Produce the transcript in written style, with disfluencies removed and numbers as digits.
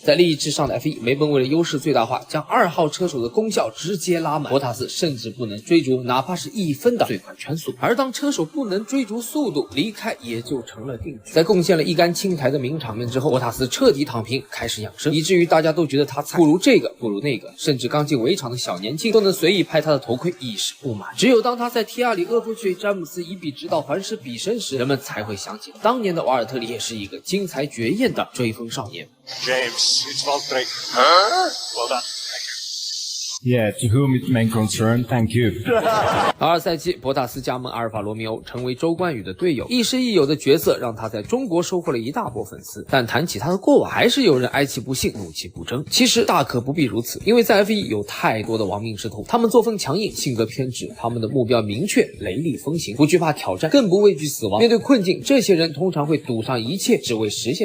在利益至上的 F1，梅奔为了优势最大化，将2号车手的功效直接拉满，博塔斯甚至不能追逐哪怕是1分的最快圈速。而当车手不能追逐速度，离开也就成了定局。在贡献了一杆青苔的名场面之后，博塔斯彻底躺平，开始养生，以至于大家都觉得他菜，不如这个，不如那个，甚至刚进围场的小年轻都能随意拍他的头盔，以示不满。只有当他在 T2 里恶作剧詹姆斯一比直到环视比神时，人们才会想起当年的瓦尔特里也是一个精彩绝艳的追风少年。James, it's Valtteri. Huh? Well done. Yeah, to whom it may concern, thank you. 22赛季，博塔斯加盟阿尔法罗密欧，成为周冠宇的队友，亦师亦友的角色让他在中国收获了一大波粉丝。但谈起他的过往，还是有人哀其不幸，怒其不争。其实大可不必如此，因为在 F1 有太多的亡命之徒，他们作风强硬，性格偏执，他们的目标明确，雷厉风行，不惧怕挑战，更不畏惧死亡。面对困境，这些人通常会赌上一切，只为实现